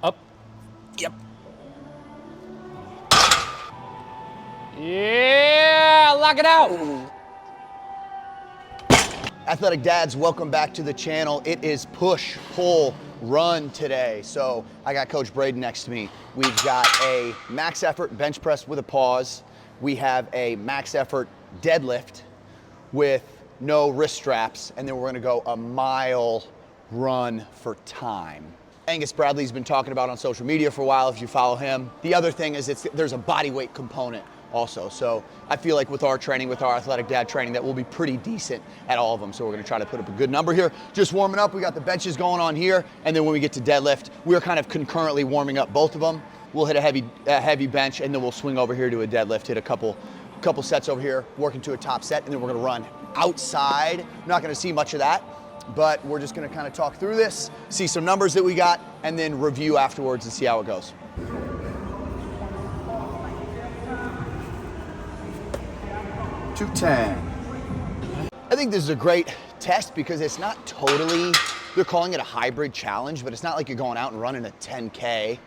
Up. Yep. Yeah, lock it out. Athletic Dads, welcome back to the channel. It is push, pull, run today. So I got Coach Braden next to me. We've got a max effort bench press with a pause. We have a max effort deadlift with no wrist straps. And then we're gonna go a mile run for time. Angus Bradley's been talking about on social media for a while if you follow him. The other thing is there's a body weight component also. So I feel like with our training, with our Athletic Dad training, that we'll be pretty decent at all of them. So we're gonna try to put up a good number here. Just warming up, we got the benches going on here. And then when we get to deadlift, we're kind of concurrently warming up both of them. We'll hit a heavy bench and then we'll swing over here to a deadlift, hit a couple sets over here, working to a top set, and then we're gonna run outside. You're not gonna see much of that, but we're just gonna kind of talk through this, see some numbers that we got, and then review afterwards and see how it goes. $210. I think this is a great test because it's not totally, they're calling it a hybrid challenge, but it's not like you're going out and running a 10K,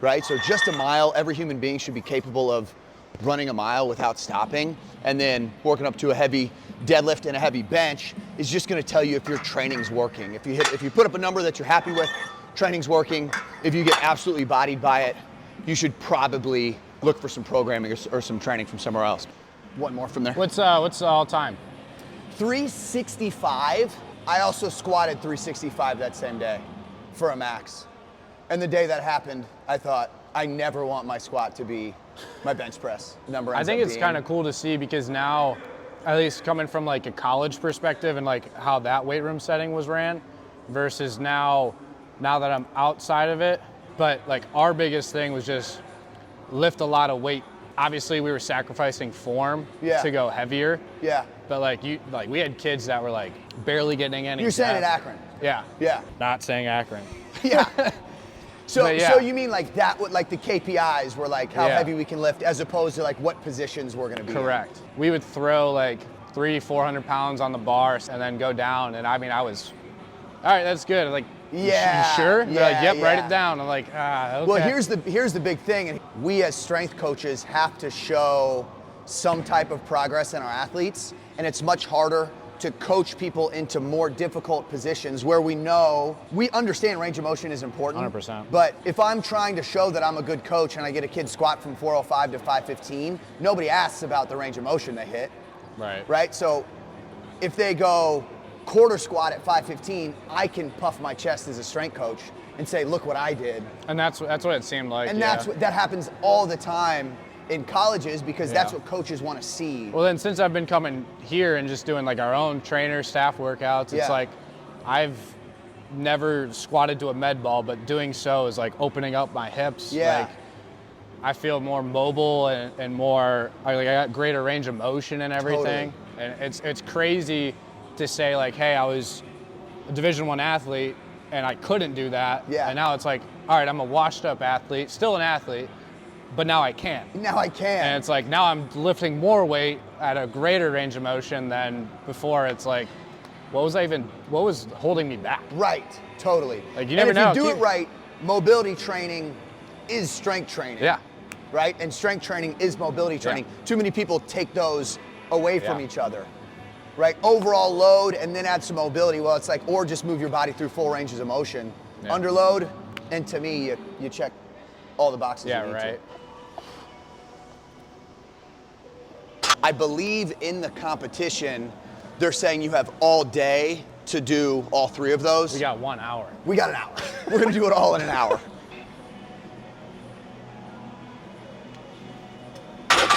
right? So just a mile, every human being should be capable of running a mile without stopping, and then working up to a heavy deadlift and a heavy bench is just gonna tell you if your training's working. If you put up a number that you're happy with, training's working. If you get absolutely bodied by it, you should probably look for some programming or some training from somewhere else. One more from there. What's the all time? 365. I also squatted 365 that same day for a max. And the day that happened, I thought, I never want my squat to be my bench press number. I think it's kind of cool to see because now, at least coming from like a college perspective and like how that weight room setting was ran versus now that I'm outside of it. But like our biggest thing was just lift a lot of weight. Obviously we were sacrificing form to go heavier. Yeah. But we had kids that were like barely getting any. You're saying at Akron. Yeah. Yeah. Not saying Akron. Yeah. So yeah. So you mean like that, like the KPIs were like how heavy we can lift as opposed to like what positions we're gonna be Correct. in. We would throw like 300-400 pounds on the bar and then go down. And I mean, I was, all right, that's good. Like, yeah, you sure? Yeah, they're like, yep, yeah. write it down. I'm like, okay. Well, here's the big thing. And we as strength coaches have to show some type of progress in our athletes. And it's much harder to coach people into more difficult positions where we understand range of motion is important. 100%. But if I'm trying to show that I'm a good coach and I get a kid squat from 405 to 515, nobody asks about the range of motion they hit. Right. Right? So if they go quarter squat at 515, I can puff my chest as a strength coach and say, look what I did. And that's what it seemed like. And that happens all the time in colleges because that's what coaches want to see. Well, then since I've been coming here and just doing like our own trainer staff workouts, it's like I've never squatted to a med ball, but doing so is like opening up my hips. Yeah. Like I feel more mobile and more, I got greater range of motion and everything. Totally. And it's crazy to say like, hey, I was a Division I athlete and I couldn't do that. Yeah. And now it's like, all right, I'm a washed up athlete, still an athlete, but now I can. Now I can. And it's like, now I'm lifting more weight at a greater range of motion than before. It's like, what was holding me back? Right, totally. Like you never know. If you do it right, mobility training is strength training. Yeah. Right? And strength training is mobility training. Yeah. Too many people take those away from each other. Right? Overall load and then add some mobility. Well, it's like, or just move your body through full ranges of motion. Yeah. Underload, and to me, you check all the boxes. Yeah, you need right. to. I believe in the competition, they're saying you have all day to do all three of those. We got 1 hour. We got an hour. We're gonna do it all in an hour.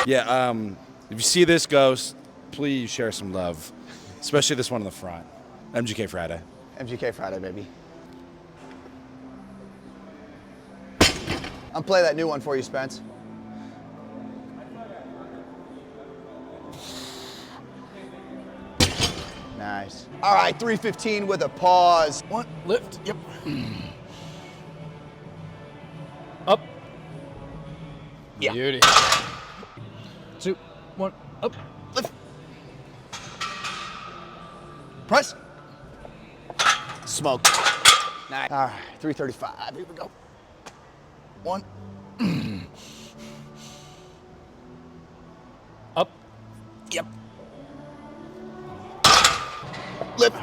Yeah, if you see this ghost, please share some love, especially this one in the front. MGK Friday. MGK Friday, baby. I'll play that new one for you, Spence. Nice. All right, 315 with a pause. One, lift, yep. Up. Yeah. Beauty. 2, 1, up. Lift. Press. Smoke. Nice. All right, 335. Here we go. 1. Up. Yep. Lift.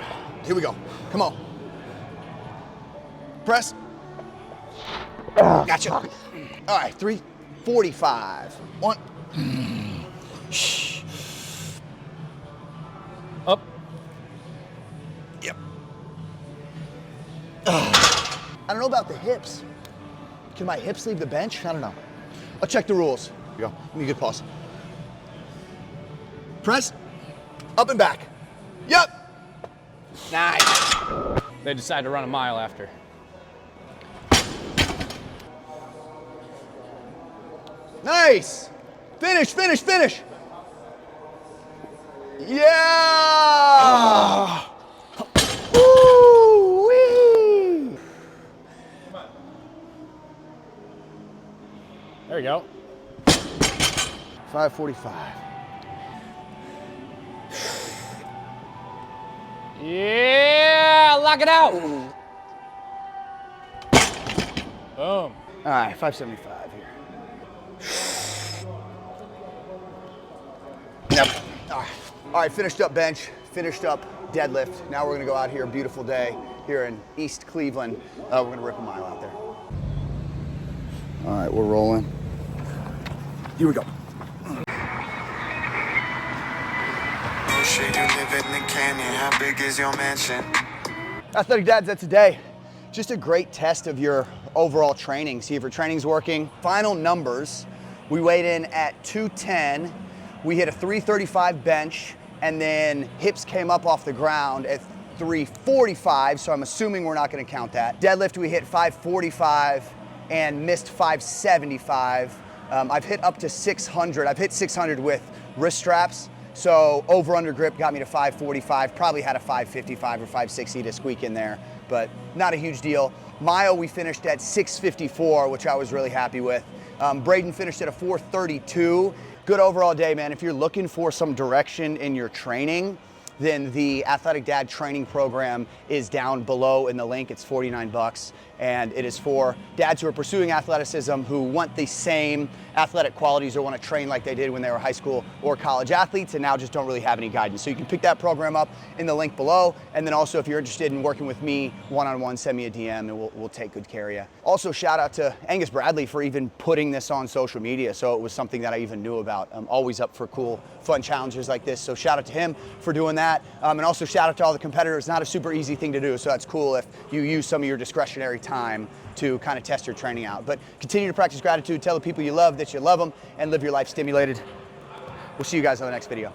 Here we go. Come on. Press. Gotcha. All right, 345. 1. Up. Yep. I don't know about the hips. Can my hips leave the bench? I don't know. I'll check the rules. Here we go. Give me a good pause. Press. Up and back. Yep. Nice. They decided to run a mile after. Nice. Finish, finish, finish. Yeah. Woo-wee. There you go. 545. Yeah, lock it out. Boom. All right, 575 here. Yep. All right, finished up bench, finished up deadlift. Now we're gonna go out here, beautiful day here in East Cleveland. We're gonna rip a mile out there. All right, we're rolling. Here we go. Oh shit, you live in the canyon. How big is your mansion? Athletic Dads, that's today. Just a great test of your overall training. See if your training's working. Final numbers, we weighed in at 210. We hit a 335 bench, and then hips came up off the ground at 345, so I'm assuming we're not gonna count that. Deadlift, we hit 545 and missed 575. I've hit up to 600. I've hit 600 with wrist straps. So over under grip got me to 545, probably had a 555 or 560 to squeak in there, but not a huge deal. Mile, we finished at 654, which I was really happy with. Braden finished at a 432. Good overall day, man. If you're looking for some direction in your training, then the Athletic Dad training program is down below in the link. It's 49 bucks, and it is for dads who are pursuing athleticism, who want the same athletic qualities or want to train like they did when they were high school or college athletes and now just don't really have any guidance. So you can pick that program up in the link below. And then also if you're interested in working with me one-on-one, send me a DM and we'll take good care of you. Also shout out to Angus Bradley for even putting this on social media. So it was something that I even knew about. I'm always up for cool, fun challenges like this. So shout out to him for doing that. And also shout out to all the competitors. Not a super easy thing to do. So that's cool if you use some of your discretionary time to kind of test your training out. But continue to practice gratitude, tell the people you love that you love them, and live your life stimulated. We'll see you guys on the next video.